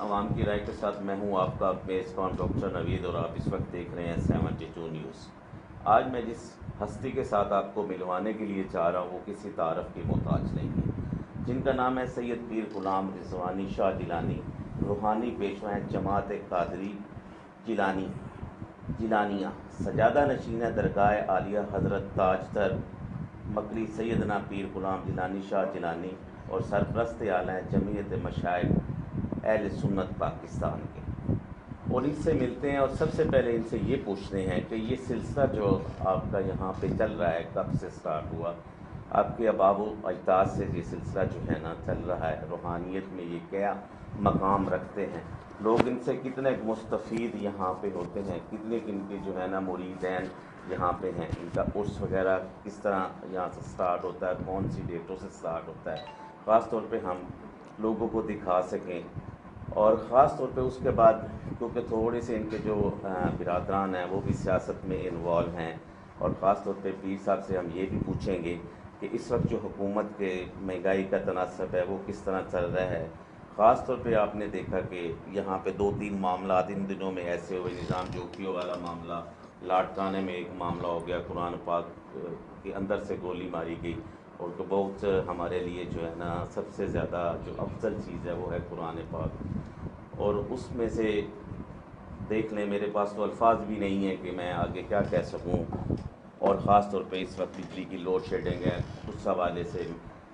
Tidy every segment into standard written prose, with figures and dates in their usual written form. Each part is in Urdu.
عوام کی رائے کے ساتھ میں ہوں آپ کا میزبان ڈاکٹر نوید، اور آپ اس وقت دیکھ رہے ہیں 72 نیوز۔ آج میں جس ہستی کے ساتھ آپ کو ملوانے کے لیے چاہ رہا ہوں وہ کسی تعارف کی محتاج نہیں ہے، جن کا نام ہے سید پیر غلام رضوانی شاہ جیلانی، روحانی پیشوا ہیں جماعت قادری جیلانیہ، سجادہ نشین درگاہ عالیہ حضرت تاجدر مکری سیدنا پیر غلام جیلانی شاہ جیلانی، اور سرپرست اعلیٰ ہیں جمعیت مشائخ اہل سنت پاکستان کے۔ اور ان سے ملتے ہیں اور سب سے پہلے ان سے یہ پوچھتے ہیں کہ یہ سلسلہ جو آپ کا یہاں پہ چل رہا ہے کب سے سٹارٹ ہوا، آپ کے آباء و اجداد سے یہ سلسلہ جو ہے نا چل رہا ہے، روحانیت میں یہ کیا مقام رکھتے ہیں، لوگ ان سے کتنے مستفید یہاں پہ ہوتے ہیں، کتنے ان کے جو ہے نا مریدین یہاں پہ ہیں، ان کا عرس وغیرہ کس طرح یہاں سے سٹارٹ ہوتا ہے، کون سی ڈیٹوں سے سٹارٹ ہوتا ہے، خاص طور پہ ہم لوگوں کو دکھا سکیں۔ اور خاص طور پہ اس کے بعد کیونکہ تھوڑے سے ان کے جو برادران ہیں وہ بھی سیاست میں انوالو ہیں، اور خاص طور پہ پیر صاحب سے ہم یہ بھی پوچھیں گے کہ اس وقت جو حکومت کے مہنگائی کا تناسب ہے وہ کس طرح چل رہا ہے۔ خاص طور پہ آپ نے دیکھا کہ یہاں پہ 2-3 معاملات ان دنوں میں ایسے ہوئے، نظام جوکیوں والا معاملہ، لاٹکانے میں ایک معاملہ ہو گیا، قرآن پاک کے اندر سے گولی ماری گئی، اور تو بہت ہمارے لیے جو ہے نا سب سے زیادہ جو افضل چیز ہے وہ ہے قرآن پاک، اور اس میں سے دیکھ لیں میرے پاس تو الفاظ بھی نہیں ہیں کہ میں آگے کیا کہہ سکوں۔ اور خاص طور پہ اس وقت بجلی کی لوڈ شیڈنگ ہے، اس حوالے سے،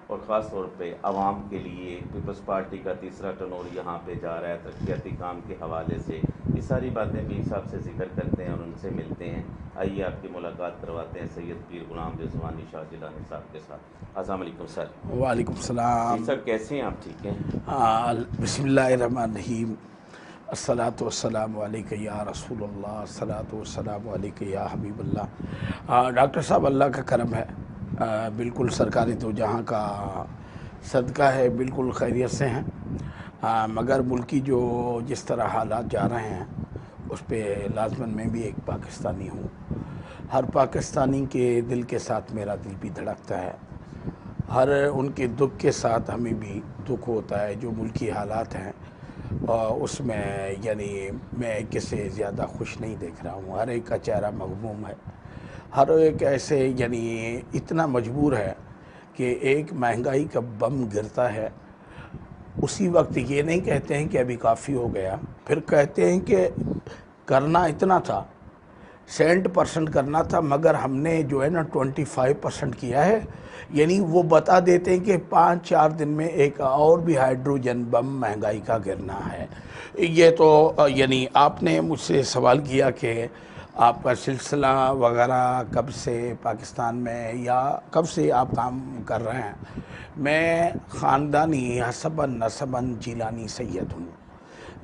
اور خاص طور پہ عوام کے لیے پیپلز پارٹی کا تیسرا ٹرنور یہاں پہ جا رہا ہے ترقیاتی کام کے حوالے سے، یہ ساری باتیں بھی صاحب سے ذکر کرتے ہیں اور ان سے ملتے ہیں۔ آئیے آپ کی ملاقات کرواتے ہیں سید پیر غلام رضوانی شاہ جیلانی صاحب کے ساتھ۔ السلام علیکم سر۔ وعلیکم السلام۔ جی سر، کیسے ہیں آپ؟ ٹھیک ہیں؟ بسم اللہ الرحمن الرحیم، الصلاۃ والسلام علیک یا رسول اللہ، الصلاۃ والسلام علیک یا حبیب اللہ۔ ڈاکٹر صاحب اللہ کا کرم ہے، بالکل سرکاری تو جہاں کا صدقہ ہے، بالکل خیریت سے ہیں، مگر ملکی جو جس طرح حالات جا رہے ہیں اس پہ لازماً میں بھی ایک پاکستانی ہوں، ہر پاکستانی کے دل کے ساتھ میرا دل بھی دھڑکتا ہے، ہر ان کے دکھ کے ساتھ ہمیں بھی دکھ ہوتا ہے۔ جو ملکی حالات ہیں اس میں یعنی میں ایک سے زیادہ خوش نہیں دیکھ رہا ہوں، ہر ایک کا چہرہ مغموم ہے، ہر ایک ایسے یعنی اتنا مجبور ہے کہ ایک مہنگائی کا بم گرتا ہے، اسی وقت یہ نہیں کہتے ہیں کہ ابھی کافی ہو گیا، پھر کہتے ہیں کہ کرنا اتنا تھا، 70% کرنا تھا، مگر ہم نے جو ہے نا 25% کیا ہے، یعنی وہ بتا دیتے ہیں کہ 5-4 دن میں ایک اور بھی ہائیڈروجن بم مہنگائی کا گرنا ہے۔ یہ تو یعنی آپ نے مجھ سے سوال کیا کہ آپ کا سلسلہ وغیرہ کب سے پاکستان میں یا کب سے آپ کام کر رہے ہیں۔ میں خاندانی حسباً نسباً جیلانی سید ہوں،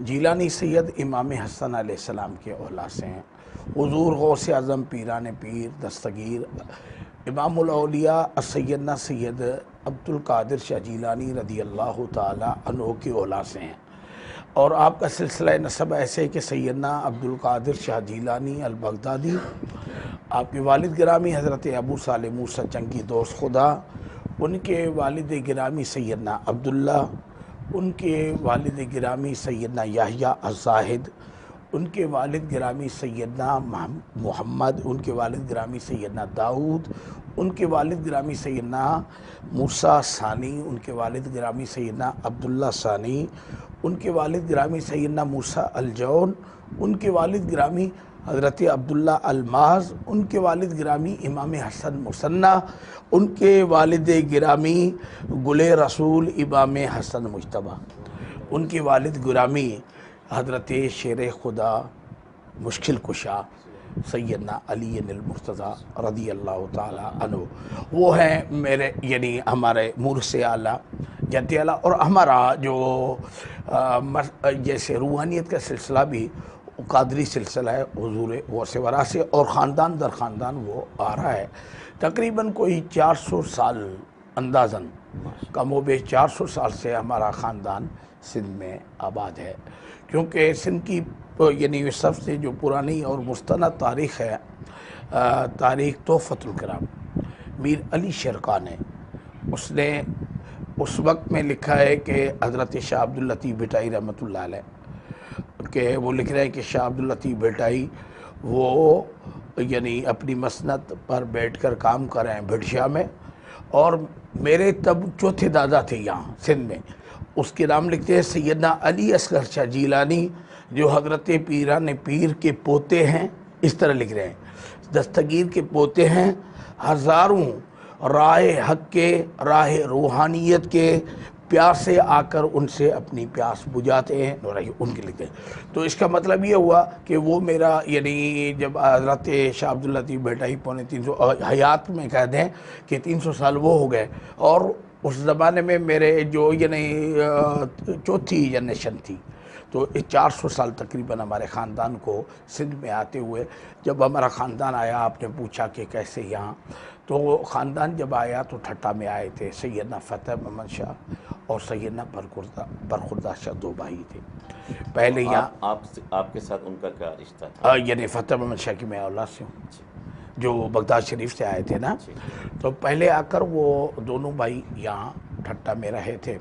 جیلانی سید امام حسن علیہ السلام کے اولاد سے ہیں، حضور غوث اعظم پیران پیر دستگیر امام الاولیاء سیدنا سید عبد القادر شاہ جیلانی رضی اللہ تعالی عنہ کی اولاد سے ہیں، اور آپ کا سلسلہ نسب ایسے ہے کہ سیدنا عبد القادر شاہ جیلانی البغدادی، آپ کے والد گرامی حضرت ابو صالح موسیٰ جنگی دوست خدا، ان کے والد گرامی سیدنا عبداللہ، ان کے والد گرامی سیدنا یحییٰ الزاہد، ان کے والد گرامی سیدنا محمد، ان کے والد گرامی سیدنا داؤد، ان کے والد گرامی سیدنا موسیٰ ثانی، ان کے والد گرامی سیدنا عبداللہ ثانی، ان کے والد گرامی سیدنا موسیٰ الجون، ان کے والد گرامی حضرت عبداللہ الماظ، ان کے والد گرامی امام حسن مثنیٰ، ان کے والد گرامی گل رسول امام حسن مجتبیٰ، ان کے والد گرامی حضرت شیر خدا مشکل کشا سیدنا علی المرتضیٰ رضی اللہ تعالی عنہ، وہ ہیں میرے یعنی ہمارے مورث اعلیٰ جد اعلیٰ۔ اور ہمارا جو جیسے روحانیت کا سلسلہ بھی قادری سلسلہ ہے حضور غوث ورا سے، اور خاندان در خاندان وہ آ رہا ہے، تقریباً کوئی 400 سال اندازاً کم و بیش 400 سال سے ہمارا خاندان سندھ میں آباد ہے، کیونکہ سندھ کی یعنی سب سے جو پرانی اور مستند تاریخ ہے تاریخ تحفۃ الکرام میر علی شرقاء نے، اس نے اس وقت میں لکھا ہے کہ حضرت شاہ عبد اللطیف بھٹائی رحمۃ اللہ علیہ کہ وہ لکھ رہے ہیں کہ شاہ عبد اللطیف بھٹائی وہ یعنی اپنی مسند پر بیٹھ کر کام کر رہے ہیں بھٹشا میں، اور میرے تب چوتھے دادا تھے یہاں سندھ میں، اس کے نام لکھتے ہیں سیدنا علی اصغر شاہ جیلانی جو حضرت پیران پیر کے پوتے ہیں، اس طرح لکھ رہے ہیں، دستگیر کے پوتے ہیں، ہزاروں راہ حق کے، راہ روحانیت کے پیاسے آ کر ان سے اپنی پیاس بجھاتے ہیں، ان کے لکھتے ہیں۔ تو اس کا مطلب یہ ہوا کہ وہ میرا یعنی جب حضرت شاہ عبد اللطیف بھٹائی 350 حیات میں کہہ دیں کہ 300 سال وہ ہو گئے، اور اس زمانے میں میرے جو یعنی چوتھی جنریشن تھی، تو 400 سال تقریباً ہمارے خاندان کو سندھ میں آتے ہوئے، جب ہمارا خاندان آیا آپ نے پوچھا کہ کیسے یہاں، تو خاندان جب آیا تو ٹھٹا میں آئے تھے، سیدنا فتح محمد شاہ اور سیدنا برخوردار شاہ، دو بھائی تھے پہلے یہاں۔ آپ کے ساتھ ان کا کیا رشتہ تھا؟ یعنی فتح محمد شاہ کی میں اولاد سے ہوں، جو بغداد شریف سے آئے تھے نا، تو پہلے آ کر وہ دونوں بھائی یہاں ٹھٹا میں رہے تھے،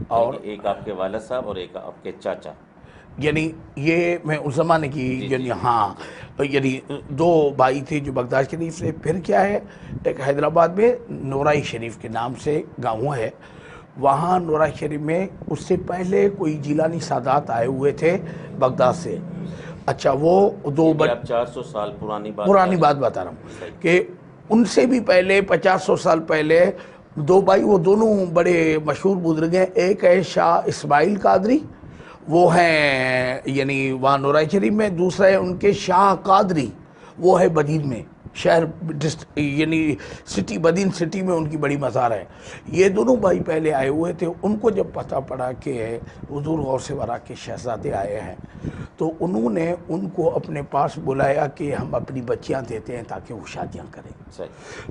اور ایک آپ کے والد صاحب اور ایک آپ کے چاچا، یعنی یہ میں اس زمانے کی یعنی ہاں یعنی دو بھائی تھے جو بغداد شریف سے، پھر کیا ہے ایک حیدرآباد میں نورائی شریف کے نام سے گاؤں ہے، وہاں نورائی شریف میں اس سے پہلے کوئی جیلانی سادات آئے ہوئے تھے بغداد سے۔ اچھا وہ دو آپ 400 سال پرانی بات بتا رہا ہوں کہ ان سے بھی پہلے 50-100 سال پہلے دو بھائی، وہ دونوں بڑے مشہور بزرگ ہیں، ایک ہے شاہ اسماعیل قادری، وہ ہیں یعنی وہاں نورائی شریف میں، دوسرا ہے ان کے شاہ قادری، وہ ہے بدین میں، شہر یعنی سٹی، بدین سٹی میں ان کی بڑی مزار ہے۔ یہ دونوں بھائی پہلے آئے ہوئے تھے، ان کو جب پتہ پڑا کہ حضور غوث ورا کے شہزادے آئے ہیں، تو انہوں نے ان کو اپنے پاس بلایا کہ ہم اپنی بچیاں دیتے ہیں تاکہ وہ شادیاں کریں۔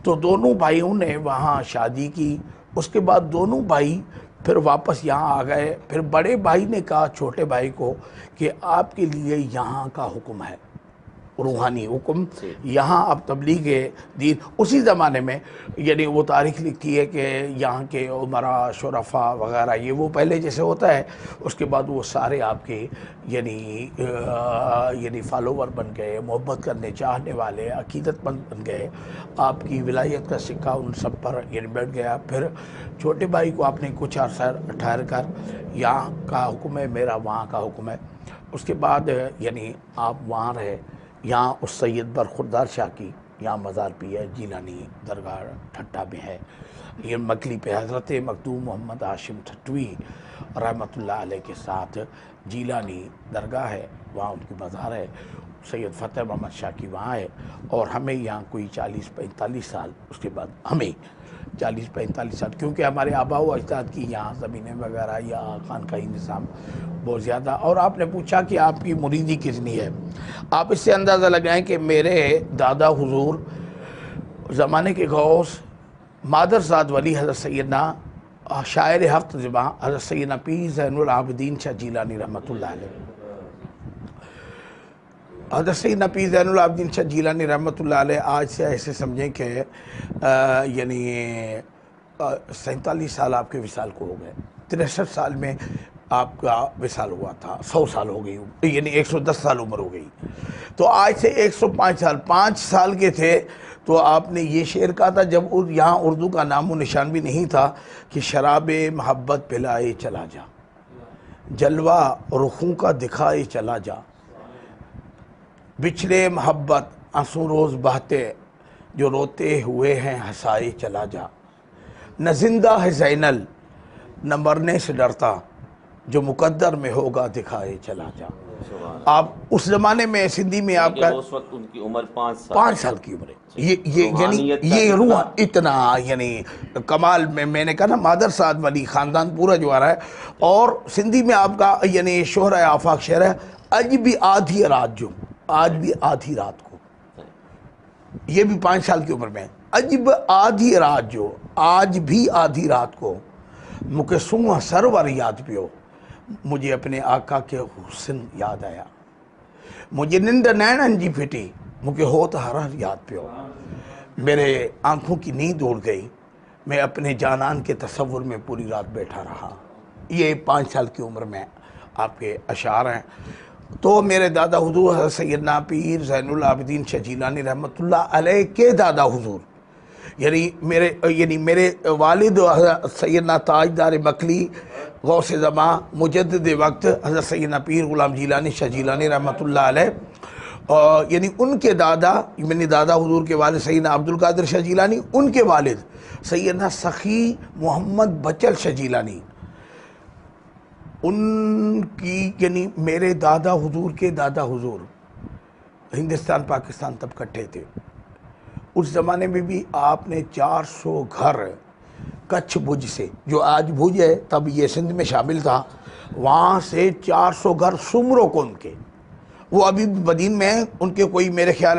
تو دونوں بھائیوں نے وہاں شادی کی، اس کے بعد دونوں بھائی پھر واپس یہاں آ گئے۔ پھر بڑے بھائی نے کہا چھوٹے بھائی کو کہ آپ کے لیے یہاں کا حکم ہے، روحانی حکم، یہاں اب تبلیغ دین۔ اسی زمانے میں یعنی وہ تاریخ لکھتی ہے کہ یہاں کے عمراء، شرفاء وغیرہ، یہ وہ پہلے جیسے ہوتا ہے، اس کے بعد وہ سارے آپ کے یعنی فالوور بن گئے، محبت کرنے چاہنے والے، عقیدت مند بن گئے، آپ کی ولایت کا سکہ ان سب پر یعنی بیٹھ گیا۔ پھر چھوٹے بھائی کو آپ نے کچھ عرصہ ٹھہر کر، یہاں کا حکم ہے میرا، وہاں کا حکم ہے، اس کے بعد یعنی آپ وہاں رہے۔ یہاں اس سید برخوردار شاہ کی یہاں مزار بھی ہے، جیلانی درگاہ ٹھٹا میں ہے، یہ مکلی پہ حضرت مخدوم محمد ہاشم ٹھٹوی رحمۃ اللہ علیہ کے ساتھ جیلانی درگاہ ہے، وہاں ان کی مزار ہے۔ سید فتح محمد شاہ کی وہاں ہے، اور ہمیں یہاں کوئی 40-45 سال، اس کے بعد ہمیں 40-45 سال، کیونکہ ہمارے آباء و اجداد کی یہاں زمینیں وغیرہ یا خانقاہی نظام بہت زیادہ۔ اور آپ نے پوچھا کہ آپ کی مریدی کتنی ہے، آپ اس سے اندازہ لگائیں کہ میرے دادا حضور زمانے کے غوث مادرزاد ولی حضرت سیدنا شاعر ہفت زباں حضرت سیدنا پیر زین العابدین شاہ جیلانی رحمۃ اللہ علیہ، حضرت سیدنا پیر زین العابدین شاہ جیلانی رحمۃ اللہ علیہ آج سے ایسے سمجھیں کہ یعنی 47 سال آپ کے وصال کو ہو گئے، 63 سال میں آپ کا وصال ہوا تھا، 100 سال ہو گئی، یعنی 110 سال عمر ہو گئی۔ تو آج سے 105 سال، 5 سال کے تھے تو آپ نے یہ شعر کہا تھا، جب یہاں اردو کا نام و نشان بھی نہیں تھا، کہ شراب محبت پلائے چلا جا، جلوہ رخوں کا دکھائے چلا جا، بچھڑے محبت آنسو روز بہتے، جو روتے ہوئے ہیں ہنسائے چلا جا، نہ زندہ ہے زینل نہ مرنے سے ڈرتا، جو مقدر میں ہوگا دکھائے چلا جا۔ آپ اس زمانے میں سندھی میں آپ کا اس وقت ان کی عمر 5 سال کی عمر ہے، یعنی یہ روح اتنا یعنی کمال میں نے کہا نا، مادر سعد ولی خاندان پورا جو آ رہا ہے، اور سندھی میں آپ کا یعنی شہرہ آفاق شہر ہے، آج بھی آدھی رات جو، آج بھی آدھی رات کو، یہ بھی 5 سال کی عمر میں، عجب آدھی رات جو، آج بھی آدھی رات کو، مکہ سوں سرور یاد پیو، مجھے اپنے آقا کے حسن یاد آیا، مجھے نند نینن جی پھٹی، مجھے ہوتا ہر یاد پیو، میرے آنکھوں کی نیند اڑ گئی، میں اپنے جانان کے تصور میں پوری رات بیٹھا رہا. یہ 5 سال کی عمر میں آپ کے اشعار ہیں. تو میرے دادا حضور حضرت سیدنا پیر زین العابدین شاہ جیلانی رحمۃ اللہ علیہ کے دادا حضور یعنی میرے والد حضرت سیدنا تاجدار مکلی غوث زمان مجدد وقت حضرت سیدنا پیر غلام جیلانی شاہ جیلانی رحمۃ اللہ علیہ، یعنی ان کے دادا، یعنی دادا حضور کے والد سیدنا عبدالقادر شاہ جیلانی، ان کے والد سیدنا سخی محمد بچل شاہ جیلانی، ان کی یعنی میرے دادا حضور کے دادا حضور ہندوستان پاکستان تب کٹھے تھے. اس زمانے میں بھی آپ نے 400 گھر کچھ بھج سے، جو آج بھج ہے تب یہ سندھ میں شامل تھا، وہاں سے 400 گھر سمروں کو ان کے، وہ ابھی بدین میں ہیں، ان کے کوئی میرے خیال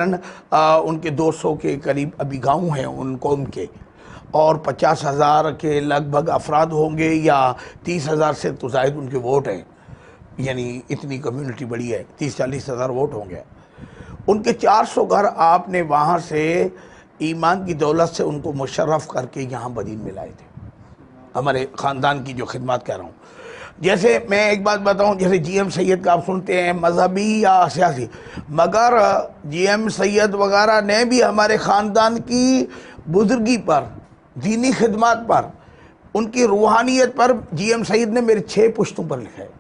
ان کے 200 کے قریب ابھی گاؤں ہیں ان قوم کے، اور 50,000 کے لگ بھگ افراد ہوں گے یا 30,000 سے تو زائد ان کے ووٹ ہیں، یعنی اتنی کمیونٹی بڑی ہے، 30-40 ہزار ووٹ ہوں گے. ان کے 400 گھر آپ نے وہاں سے ایمان کی دولت سے ان کو مشرف کر کے یہاں بدین میں لائے تھے. ہمارے خاندان کی جو خدمات کہہ رہا ہوں، جیسے میں ایک بات بتاؤں، جیسے جی ایم سید کا آپ سنتے ہیں مذہبی یا سیاسی، مگر جی ایم سید وغیرہ نے بھی ہمارے خاندان کی بزرگی پر، دینی خدمات پر، ان کی روحانیت پر جی ایم سید نے میرے 6 پشتوں پر لکھا ہے،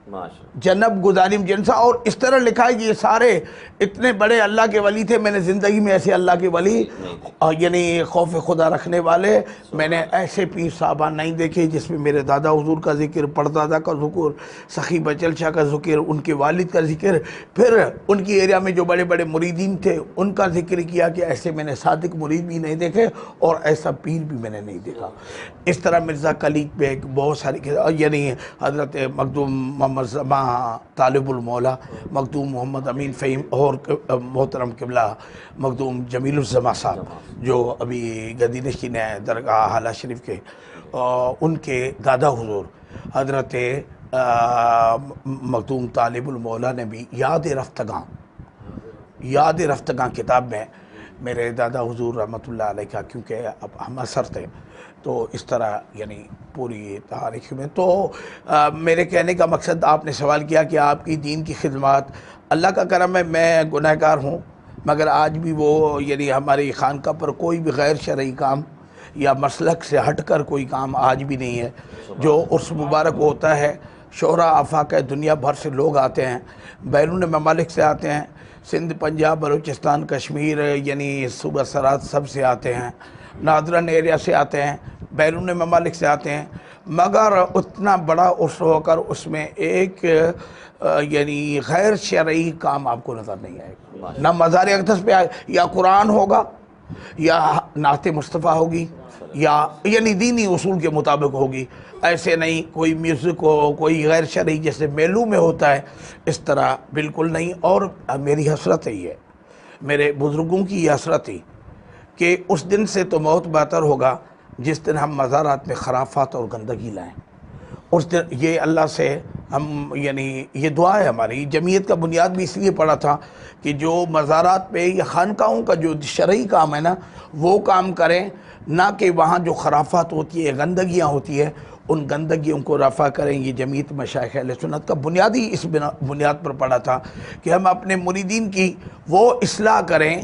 جنب گزارم جنسا، اور اس طرح لکھا ہے کہ یہ سارے اتنے بڑے اللہ کے ولی تھے، میں نے زندگی میں ایسے اللہ کے ولی یعنی خوف خدا رکھنے والے میں نے ایسے پیر صاحبان نہیں دیکھے جس میں میرے دادا حضور کا ذکر، پردادا کا ذکر، سخی بچل شاہ کا ذکر، ان کے والد کا ذکر، پھر ان کی ایریا میں جو بڑے بڑے مریدین تھے ان کا ذکر کیا کہ ایسے میں نے صادق مرید بھی نہیں دیکھے اور ایسا پیر بھی میں نے نہیں دیکھا. اس طرح مرزا کلید پہ بہت ساری، یعنی حضرت مخدوم محمد زمان طالب المولا، مخدوم محمد امین فہیم، اور محترم قبلہ مخدوم جمیل الزمان صاحب جو ابھی گدی نشین ہیں درگاہ حالہ شریف کے، ان کے دادا حضور حضرت مخدوم طالب المولا نے بھی یاد رفتگاں کتاب میں میرے دادا حضور رحمۃ اللہ علیہ کا، کیونکہ اب ہم اثر تھے تو اس طرح یعنی پوری تاریخ میں. تو میرے کہنے کا مقصد، آپ نے سوال کیا کہ آپ کی دین کی خدمات، اللہ کا کرم ہے میں گناہ گار ہوں، مگر آج بھی وہ یعنی ہماری خانقاہ پر کوئی بھی غیر شرعی کام یا مسلک سے ہٹ کر کوئی کام آج بھی نہیں ہے. جو عرس مبارک ہوتا ہے، شعراء آفاق دنیا بھر سے لوگ آتے ہیں، بیرون ممالک سے آتے ہیں، سندھ، پنجاب، بلوچستان، کشمیر، یعنی صوبہ سرحد سب سے آتے ہیں، نادرن ایریا سے آتے ہیں، بیرون ممالک سے آتے ہیں، مگر اتنا بڑا عرس ہو کر اس میں ایک یعنی غیر شرعی کام آپ کو نظر نہیں آئے گا. نہ مزار اقدس پہ یا قرآن ہوگا یا نعت مصطفیٰ ہوگی یا یعنی دینی اصول کے مطابق ہوگی، ایسے نہیں کوئی میوزک ہو، کوئی غیر شرعی جیسے میلوں میں ہوتا ہے، اس طرح بالکل نہیں. اور میری حسرت ہے، یہ میرے بزرگوں کی یہ حسرت تھی کہ اس دن سے تو بہت بہتر ہوگا جس دن ہم مزارات میں خرافات اور گندگی لائیں. اس دن یہ اللہ سے ہم یعنی یہ دعا ہے ہماری، جمعیت کا بنیاد بھی اس لیے پڑا تھا کہ جو مزارات پہ یا خانقاہوں کا جو شرعی کام ہے نا وہ کام کریں، نہ کہ وہاں جو خرافات ہوتی ہے، گندگیاں ہوتی ہے، ان گندگیوں کو رفع کریں. یہ جمعیت مشائخ اہل سنت کا بنیادی اس بنیاد پر پڑا تھا کہ ہم اپنے مریدین کی وہ اصلاح کریں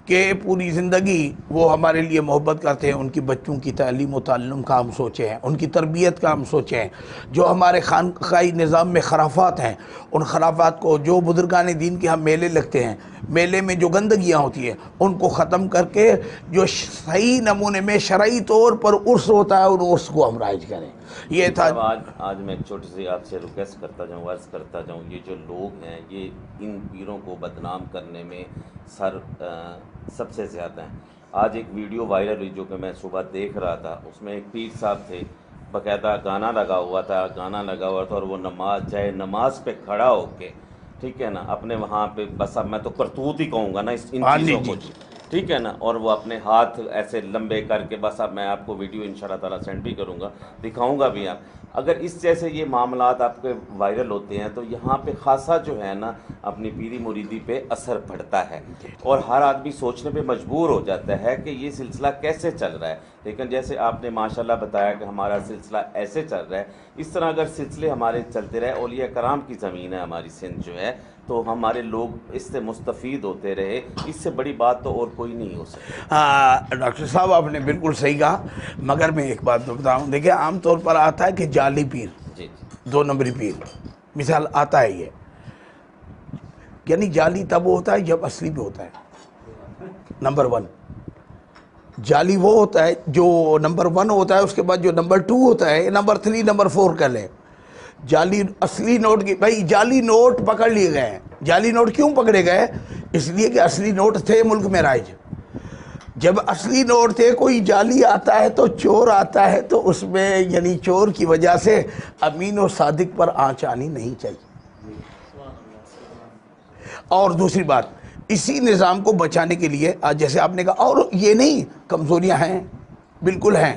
کہ پوری زندگی وہ ہمارے لیے محبت کرتے ہیں، ان کی بچوں کی تعلیم و تعلم کا ہم سوچیں، ان کی تربیت کا ہم سوچیں. جو ہمارے خانقاہی نظام میں خرافات ہیں، ان خرافات کو، جو بزرگان دین کے ہم میلے لگتے ہیں، میلے میں جو گندگیاں ہوتی ہیں ان کو ختم کر کے جو صحیح نمونے میں شرعی طور پر عرس ہوتا ہے ان عرس کو ہم رائج کریں. یہ تھا. آج میں ایک چھوٹی سی آپ سے ریکویسٹ کرتا جاؤں، عرض کرتا جاؤں، یہ جو لوگ ہیں یہ ان پیروں کو بدنام کرنے میں سب سے زیادہ ہیں. آج ایک ویڈیو وائرل ہوئی جو کہ میں صبح دیکھ رہا تھا، اس میں ایک پیر صاحب تھے، باقاعدہ گانا لگا ہوا تھا اور وہ نماز پہ کھڑا ہو کے، ٹھیک ہے نا، اپنے وہاں پہ بس اب میں تو کرتوت ہی کہوں گا نا ان چیزوں کو، ٹھیک ہے نا، اور وہ اپنے ہاتھ ایسے لمبے کر کے، بس اب میں آپ کو ویڈیو انشاءاللہ تعالیٰ سینڈ بھی کروں گا، دکھاؤں گا بھی. آپ اگر اس جیسے یہ معاملات آپ کے وائرل ہوتے ہیں تو یہاں پہ خاصا جو ہے نا اپنی پیری مریدی پہ اثر پڑتا ہے، اور ہر آدمی سوچنے پہ مجبور ہو جاتا ہے کہ یہ سلسلہ کیسے چل رہا ہے. لیکن جیسے آپ نے ماشاءاللہ بتایا کہ ہمارا سلسلہ ایسے چل رہا ہے، اس طرح اگر سلسلے ہمارے چلتے رہے، اولیاء کرام کی زمین ہے ہماری سندھ جو ہے، تو ہمارے لوگ اس سے مستفید ہوتے رہے، اس سے بڑی بات تو اور کوئی نہیں ہو سکتی. ڈاکٹر صاحب آپ نے بالکل صحیح کہا، مگر میں ایک بات بتاؤں. دیکھیں عام طور پر آتا ہے کہ جعلی پیر، جی 2 نمبری پیر مثال آتا ہے یہ، یعنی جعلی تب ہوتا ہے جب اصلی پہ ہوتا ہے. نمبر 1 جعلی وہ ہوتا ہے جو نمبر 1 ہوتا ہے، اس کے بعد جو نمبر 2 ہوتا ہے، نمبر 3 نمبر 4 کر لیں. جعلی اصلی نوٹ کی بھائی جعلی نوٹ پکڑ لیے گئے ہیں. جعلی نوٹ کیوں پکڑے گئے؟ اس لیے کہ اصلی نوٹ تھے ملک میں رائج. جب اصلی نوٹ تھے، کوئی جعلی آتا ہے تو چور آتا ہے تو اس میں یعنی چور کی وجہ سے امین و صادق پر آنچ آنی نہیں چاہیے. اور دوسری بات، اسی نظام کو بچانے کے لیے جیسے آپ نے کہا، اور یہ نہیں کمزوریاں ہیں، بالکل ہیں.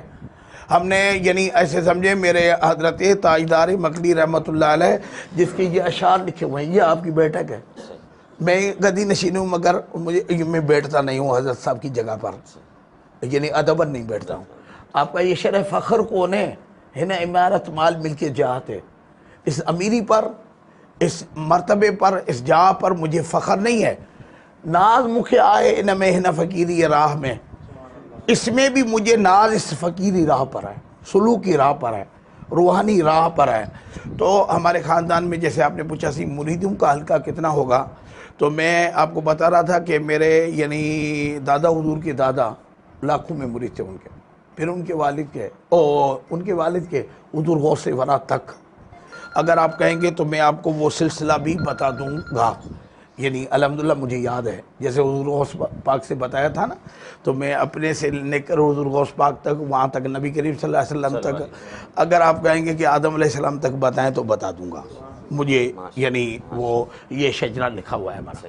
ہم نے یعنی ایسے سمجھے میرے حضرت تاجدار مکلی رحمۃ اللہ علیہ جس کے یہ اشعار لکھے ہوئے ہیں، یہ آپ کی بیٹھک ہے. میں گدی نشین ہوں مگر میں بیٹھتا نہیں ہوں حضرت صاحب کی جگہ پر، یعنی ادباً نہیں بیٹھتا ہوں. آپ کا یہ شرح فخر کون ہے نا عمارت مال مل کے جاتے. اس امیری پر، اس مرتبے پر، اس جہاں پر مجھے فخر نہیں ہے. ناز مکھے آئے ان میں نہ فقیری راہ میں، اس میں بھی مجھے ناز اس فقیری راہ پر ہے، سلوکی راہ پر ہے، روحانی راہ پر ہے. تو ہمارے خاندان میں جیسے آپ نے پوچھا سی مریدوں کا حلقہ کتنا ہوگا، تو میں آپ کو بتا رہا تھا کہ میرے یعنی دادا حضور کے دادا لاکھوں میں مرید تھے ان کے، پھر ان کے والد کے، اور ان کے والد کے حضور غوث ورا تک. اگر آپ کہیں گے تو میں آپ کو وہ سلسلہ بھی بتا دوں گا. یعنی الحمدللہ مجھے یاد ہے، جیسے حضور غوث پاک سے بتایا تھا نا، تو میں اپنے سے لے کر حضور غوث پاک تک، وہاں تک نبی کریم صلی اللہ علیہ وسلم تک، اگر آپ کہیں گے کہ آدم علیہ السلام تک بتائیں تو بتا دوں گا. مجھے یعنی وہ یہ شجرہ لکھا ہوا ہے ہمارا.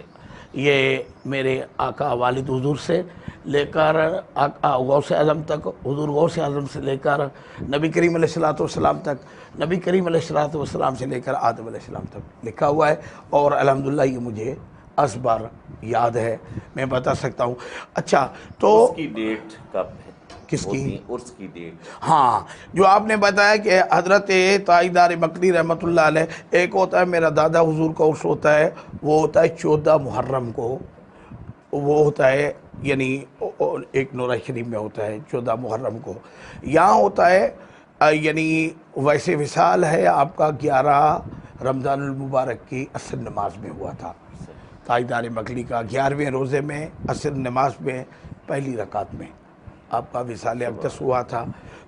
یہ میرے آقا والد حضور سے لے کر آقا غوث اعظم تک، حضور غوث اعظم سے لے کر نبی کریم علیہ السلام تک، نبی کریم علیہ السلام سے لے کر آدم علیہ السلام تک لکھا ہوا ہے. اور الحمدللہ یہ مجھے ازبر یاد ہے، میں بتا سکتا ہوں. اچھا تو اس کی ڈیٹ کب ہے؟ کس کی؟ عرس کی ڈیٹ. ہاں جو آپ نے بتایا کہ حضرت تاجدار مکلی رحمۃ اللہ علیہ، ایک ہوتا ہے میرا دادا حضور کا عرس ہوتا ہے، وہ ہوتا ہے 14 محرم کو، وہ ہوتا ہے یعنی ایک نورہ شریف میں ہوتا ہے 14 محرم کو. یہاں ہوتا ہے یعنی ویسے وصال ہے آپ کا 11 رمضان المبارک کی عصر نماز میں ہوا تھا. تاجدار مکلی کا 11ویں روزے میں عصر نماز میں پہلی رکعت میں آپ کا وصال اقدس ہوا تھا.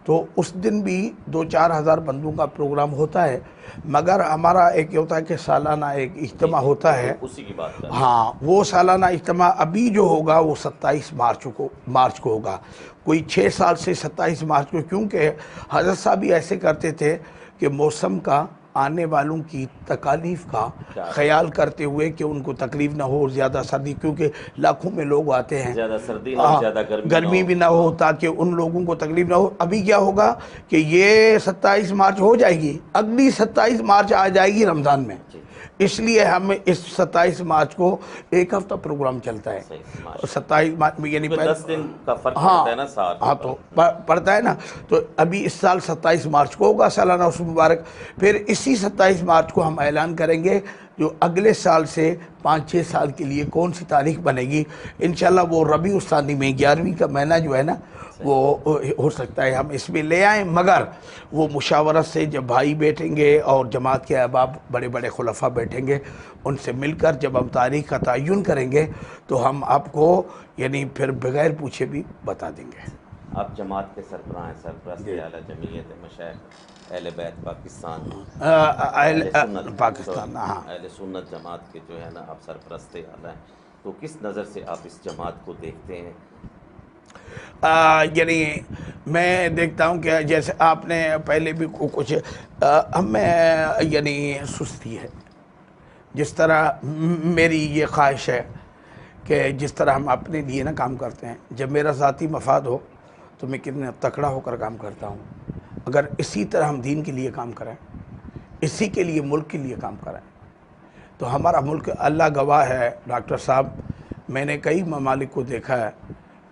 تو اس دن بھی 2-4 ہزار بندوں کا پروگرام ہوتا ہے، مگر ہمارا ایک ہوتا ہے کہ سالانہ ایک اجتماع ہوتا ہے. اسی کی بات کر. ہاں وہ سالانہ اجتماع ابھی جو ہوگا وہ 27 مارچ کو ہوگا. کوئی 6 سال سے 27 مارچ کو، کیونکہ حضرت صاحب بھی ایسے کرتے تھے کہ موسم کا، آنے والوں کی تکالیف کا خیال کرتے ہوئے کہ ان کو تکلیف نہ ہو، زیادہ سردی، کیونکہ لاکھوں میں لوگ آتے ہیں، زیادہ سردی نہ ہو، زیادہ گرمی بھی نہ ہو، تاکہ ان لوگوں کو تکلیف نہ ہو. ابھی کیا ہوگا کہ یہ 27 مارچ ہو جائے گی، اگلی 27 مارچ آ جائے گی رمضان میں. اس لیے ہم اس 27 مارچ کو ایک ہفتہ پروگرام چلتا ہے. 27 مارچ میں یعنی 10 دن کا فرق پڑتا ہے نا سال. ہاں تو پڑتا ہے نا. تو ابھی اس سال 27 مارچ کو ہوگا سالانہ عرس مبارک. پھر اسی 27 مارچ کو ہم اعلان کریں گے جو اگلے سال سے 5-6 سال کے لیے کون سی تاریخ بنے گی. انشاءاللہ وہ ربیع الثانی میں 11ویں کا مہینہ جو ہے نا وہ ہو سکتا ہے ہم اس میں لے آئیں، مگر وہ مشاورت سے جب بھائی بیٹھیں گے اور جماعت کے احباب بڑے بڑے خلفاء بیٹھیں گے، ان سے مل کر جب ہم تاریخ کا تعین کریں گے تو ہم آپ کو یعنی پھر بغیر پوچھے بھی بتا دیں گے. آپ جماعت کے سربراہ ہیں، سرپرست اعلیٰ جمعیت مشائخ اہل بیت پاکستان، پاکستان. ہاں اہل سنت جماعت کے جو ہے نا آپ سرپرست اعلیٰ ہیں، تو کس نظر سے آپ اس جماعت کو دیکھتے ہیں؟ یعنی میں دیکھتا ہوں کہ جیسے آپ نے پہلے بھی کچھ ہمیں یعنی سستی ہے، جس طرح میری یہ خواہش ہے کہ جس طرح ہم اپنے لیے نا کام کرتے ہیں، جب میرا ذاتی مفاد ہو تو میں کتنا تکڑا ہو کر کام کرتا ہوں، اگر اسی طرح ہم دین کے لیے کام کریں، اسی کے لیے ملک کے لیے کام کریں تو ہمارا ملک، اللہ گواہ ہے ڈاکٹر صاحب، میں نے کئی ممالک کو دیکھا ہے،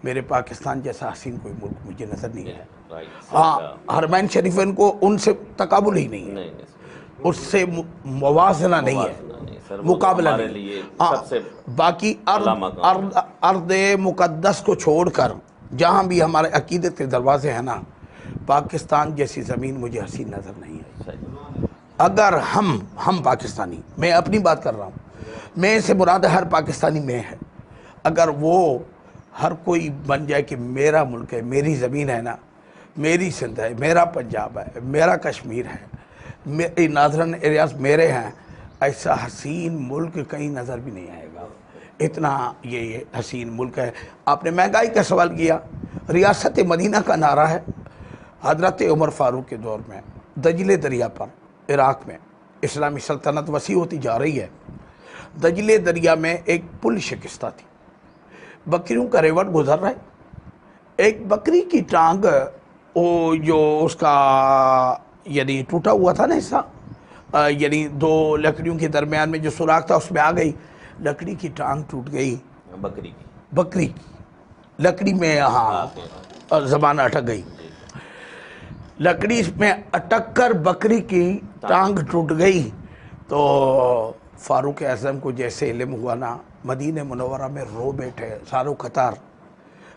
میرے پاکستان جیسا حسین کوئی ملک مجھے نظر نہیں ہے۔ ہاں، حرمین شریفین کو ان سے تقابل ہی نہیں ہے، اس سے موازنہ نہیں ہے، مقابلہ نہیں۔ باقی ارض مقدس کو چھوڑ کر جہاں بھی ہمارے عقیدت کے دروازے ہیں نا، پاکستان جیسی زمین مجھے حسین نظر نہیں ہے۔ اگر ہم پاکستانی، میں اپنی بات کر رہا ہوں، میں سے مراد ہر پاکستانی میں ہے، اگر وہ ہر کوئی بن جائے کہ میرا ملک ہے، میری زمین ہے نا، میری سندھ ہے، میرا پنجاب ہے، میرا کشمیر ہے، میری ناظرن ایریاز میرے ہیں، ایسا حسین ملک کہیں نظر بھی نہیں آئے گا۔ اتنا یہ حسین ملک ہے۔ آپ نے مہنگائی کا سوال کیا، ریاست مدینہ کا نعرہ ہے حضرت عمر فاروق کے دور میں، دجلے دریا پر عراق میں اسلامی سلطنت وسیع ہوتی جا رہی ہے، دجلے دریا میں ایک پل شکستہ تھی، بکریوں کا ریوڑ گزر رہا ہے، ایک بکری کی ٹانگ وہ جو اس کا یعنی ٹوٹا ہوا تھا نا حصہ، یعنی دو لکڑیوں کے درمیان میں جو سوراخ تھا اس میں آ گئی، لکڑی کی ٹانگ ٹوٹ گئی، بکری کی لکڑی میں، ہاں زبان اٹک گئی، لکڑی میں اٹک کر بکری کی ٹانگ ٹوٹ گئی۔ تو فاروق اعظم کو جیسے علم ہوا نا، مدینہ منورہ میں رو بیٹھے ساروں قطار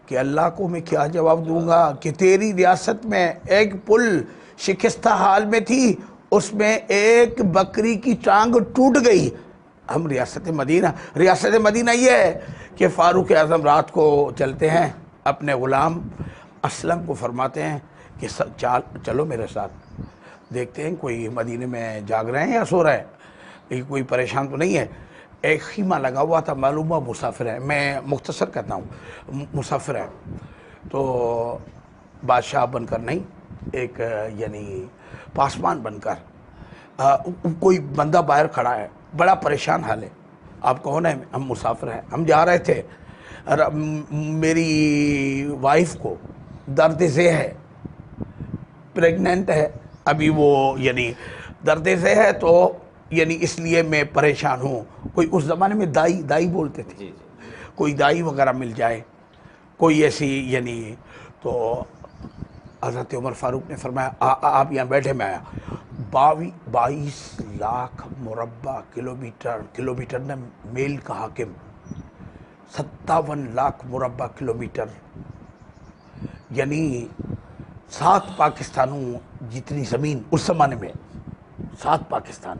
کہ اللہ کو میں کیا جواب دوں گا کہ تیری ریاست میں ایک پل شکستہ حال میں تھی، اس میں ایک بکری کی ٹانگ ٹوٹ گئی۔ ہم ریاست مدینہ یہ ہے کہ فاروق اعظم رات کو چلتے ہیں، اپنے غلام اسلم کو فرماتے ہیں کہ چلو میرے ساتھ، دیکھتے ہیں کوئی مدینے میں جاگ رہے ہیں یا سو رہے ہیں، لیکن کوئی پریشان تو نہیں ہے۔ ایک خیمہ لگا ہوا تھا، معلوم ہوا مسافر ہے، میں مختصر کہتا ہوں مسافر ہے، تو بادشاہ بن کر نہیں، ایک یعنی پاسبان بن کر کوئی بندہ باہر کھڑا ہے، بڑا پریشان حال ہے۔ آپ کون ہیں؟ ہم مسافر ہیں، ہم جا رہے تھے، میری وائف کو درد ذہ ہے، پریگننٹ ہے ابھی، وہ یعنی درد ذہ ہے، تو یعنی اس لیے میں پریشان ہوں۔ کوئی اس زمانے میں دائی بولتے تھے، کوئی دائی وغیرہ مل جائے، کوئی ایسی یعنی۔ تو حضرت عمر فاروق نے فرمایا آپ یہاں بیٹھے، میں آیا، 22 لاکھ مربع کلومیٹر نے میل کا حاکم، 57 لاکھ مربع کلومیٹر، یعنی 7 پاکستانوں جتنی زمین اس زمانے میں، 7 پاکستان،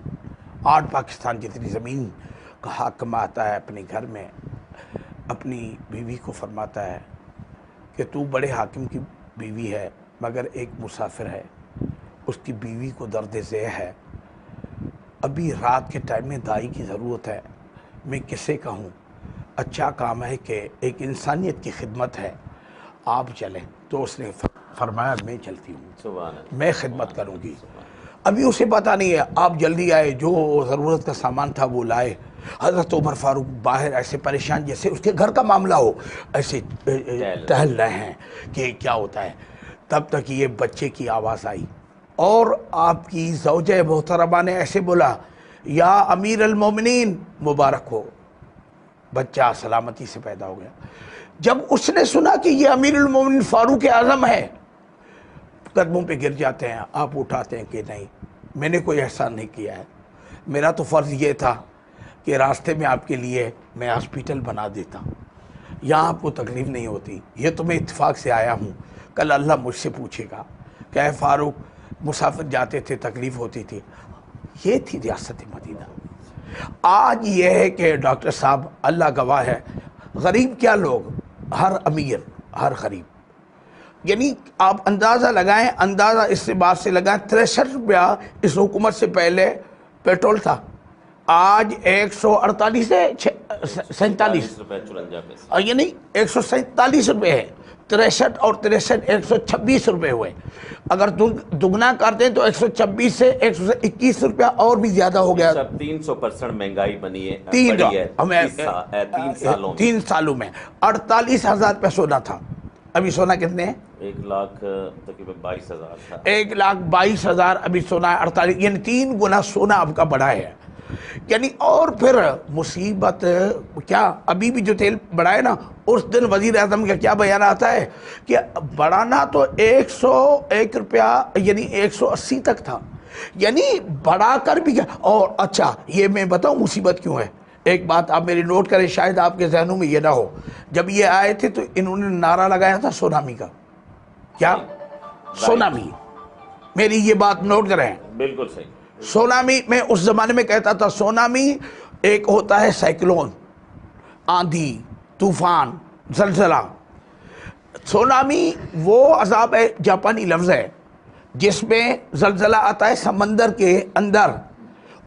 8 پاکستان جتنی زمین کا حاکم آتا ہے اپنے گھر میں، اپنی بیوی کو فرماتا ہے کہ تو بڑے حاکم کی بیوی ہے مگر ایک مسافر ہے، اس کی بیوی کو درد ذہ ہے، ابھی رات کے ٹائم میں دائی کی ضرورت ہے، میں کسے کہوں؟ اچھا کام ہے کہ ایک انسانیت کی خدمت ہے، آپ چلیں۔ تو اس نے فرمایا میں چلتی ہوں، میں خدمت کروں گی۔ ابھی اسے پتہ نہیں ہے، آپ جلدی آئے، جو ضرورت کا سامان تھا وہ لائے۔ حضرت عمر فاروق باہر ایسے پریشان جیسے اس کے گھر کا معاملہ ہو، ایسے ٹہل رہے ہیں کہ کیا ہوتا ہے۔ تب تک یہ بچے کی آواز آئی، اور آپ کی زوجہ محترمہ نے ایسے بولا، یا امیر المومنین، مبارک ہو، بچہ سلامتی سے پیدا ہو گیا۔ جب اس نے سنا کہ یہ امیر المومنین فاروق اعظم ہے، قدموں پہ گر جاتے ہیں، آپ اٹھاتے ہیں کہ نہیں، میں نے کوئی احسان نہیں کیا ہے، میرا تو فرض یہ تھا کہ راستے میں آپ کے لیے میں ہاسپیٹل بنا دیتا، یہاں آپ کو تکلیف نہیں ہوتی، یہ تو میں اتفاق سے آیا ہوں، کل اللہ مجھ سے پوچھے گا کہ اے فاروق مسافر جاتے تھے تکلیف ہوتی تھی۔ یہ تھی ریاست مدینہ۔ آج یہ ہے کہ ڈاکٹر صاحب اللہ گواہ ہے، غریب کیا لوگ، ہر امیر ہر غریب، یعنی آپ اندازہ لگائیں، اندازہ اس سے بات سے لگائیں، 63 روپیہ اس حکومت سے پہلے پیٹرول تھا، آج 148 ہے 47 روپے 54 پیسے، یعنی 147 روپے ہے، 63 اور 63 126 روپے ہوئے۔ اگر دگنا کرتے ہیں تو 126 سے 121 روپیہ اور بھی زیادہ ہو گیا۔ 300% مہنگائی بنی ہے، تین بڑی ہے 3 سالوں میں۔ 3 سالوں میں 48,000 روپے سونا تھا، ابھی سونا کتنے ہیں؟ 1,00,000 تقریباً 22,000 تھا۔ 1,22,000 ابھی سونا ہے 48، یعنی 3 گنا سونا آپ کا بڑھا ہے۔ یعنی اور پھر مصیبت کیا، ابھی بھی جو تیل بڑھا ہے نا، اس دن وزیر اعظم کا کیا بیان آتا ہے کہ بڑھانا تو 101 روپیہ یعنی 180 تک تھا، یعنی بڑھا کر بھی کیا۔ اور اچھا یہ میں بتاؤں مصیبت کیوں ہے، ایک بات آپ میری نوٹ کریں، شاید آپ کے ذہنوں میں یہ نہ ہو، جب یہ آئے تھے تو انہوں نے نعرہ لگایا تھا سونامی کا، کیا سونامی، میری یہ بات نوٹ کریں۔ بالکل صحیح۔ سونامی میں اس زمانے میں کہتا تھا، سونامی ایک ہوتا ہے سائیکلون، آندھی، طوفان، زلزلہ۔ سونامی وہ عذاب ہے، جاپانی لفظ ہے، جس میں زلزلہ آتا ہے سمندر کے اندر،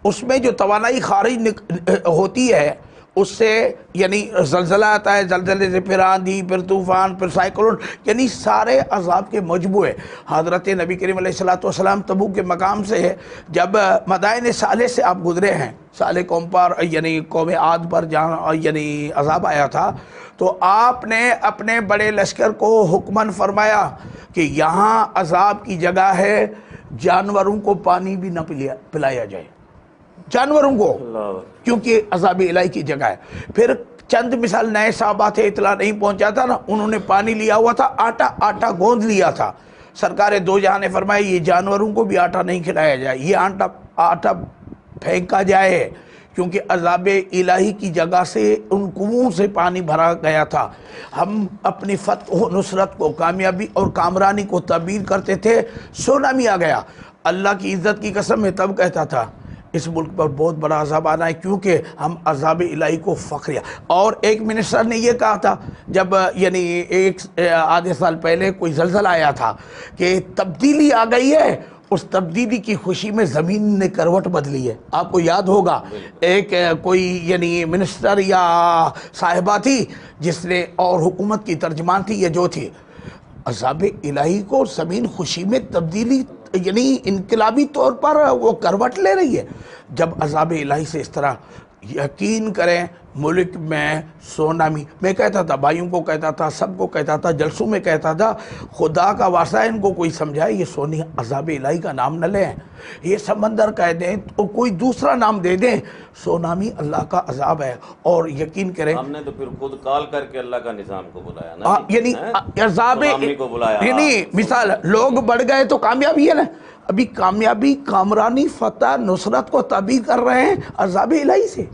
اس میں جو توانائی خارج ہوتی ہے اس سے، یعنی زلزلہ آتا ہے، زلزلے سے پھر آندھی، پھر طوفان، پھر سائیکلون، یعنی سارے عذاب کے مجموعے۔ حضرت نبی کریم علیہ السلام تبوک کے مقام سے جب مدائن صالح سے آپ گزرے ہیں، صالح قوم پر یعنی قوم عاد پر جہاں یعنی عذاب آیا تھا، تو آپ نے اپنے بڑے لشکر کو حکماً فرمایا کہ یہاں عذاب کی جگہ ہے، جانوروں کو پانی بھی نہ پلایا جائے، جانوروں کو، کیونکہ عذاب الہی کی جگہ ہے۔ پھر چند مثال نئے صحابہ تھے، اطلاع نہیں پہنچا تھا نا، انہوں نے پانی لیا ہوا تھا، آٹا گوندھ لیا تھا، سرکار دو جہاں نے فرمایا یہ جانوروں کو بھی آٹا نہیں کھلایا جائے، یہ آٹا پھینکا جائے، کیونکہ عذاب الہی کی جگہ سے ان کنووں سے پانی بھرا گیا تھا۔ ہم اپنی فتح و نصرت کو، کامیابی اور کامرانی کو تعبیر کرتے تھے، سونامی آ گیا، اللہ کی عزت کی قسم میں تب کہتا تھا اس ملک پر بہت بڑا عذاب آنا ہے، کیونکہ ہم عذاب الہی کو فخریہ۔ اور ایک منسٹر نے یہ کہا تھا جب یعنی آدھے سال پہلے کوئی زلزلہ آیا تھا کہ تبدیلی آ گئی ہے، اس تبدیلی کی خوشی میں زمین نے کروٹ بدلی ہے۔ آپ کو یاد ہوگا ایک کوئی یعنی منسٹر یا صاحبہ تھی جس نے، اور حکومت کی ترجمان تھی، یہ جو تھی، عذاب الہی کو زمین خوشی میں تبدیلی یعنی انقلابی طور پر وہ کروٹ لے رہی ہے۔ جب عذاب الہی سے اس طرح، یقین کریں ملک میں سونامی، میں کہتا تھا بھائیوں کو، کہتا تھا سب کو، کہتا تھا جلسوں میں، کہتا تھا خدا کا واسطہ ان کو کوئی سمجھائے یہ سونی عذاب الہی کا نام نہ لیں، یہ سمندر کہہ دیں تو کوئی دوسرا نام دے دیں، سونامی اللہ کا عذاب ہے۔ اور یقین کریں ہم نے تو پھر خود کال کر کے اللہ کا نظام کو بلایا نا، یعنی عذاب کو بلایا، یعنی مثال لوگ بڑھ گئے تو کامیابی ہے نا، ابھی کامیابی، کامرانی، فتح، نصرت کو تعبیر کر رہے ہیں عذاب الہی سے۔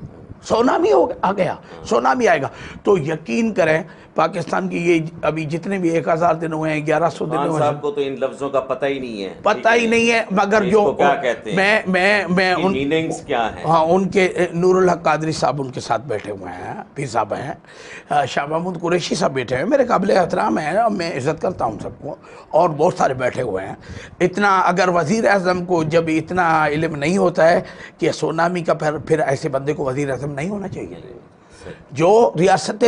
سونامی آ گیا، سونامی آئے گا تو یقین کریں پاکستان کی یہ ابھی جتنے بھی 1000 دن ہوئے ہیں، 1100 دن ہوئے ہیں، صاحب کو تو ان لفظوں کا پتہ ہی نہیں ہے، پتہ ہی نہیں ہے، مگر جو کیا کہتے ہیں، میں ان میننگز کیا ہیں، ہاں ان کے نور الحق قادری صاحب ان کے ساتھ بیٹھے ہوئے ہیں، پیر صاحب ہیں، شاہ محمود قریشی صاحب بیٹھے ہوئے ہیں، میرے قابل احترام ہیں، میں عزت کرتا ہوں سب کو، اور بہت سارے بیٹھے ہوئے ہیں۔ اتنا اگر وزیر اعظم کو جب اتنا علم نہیں ہوتا ہے کہ سونامی کا، پھر ایسے بندے کو وزیر اعظم نہیں ہونا چاہیے۔ جو ریاست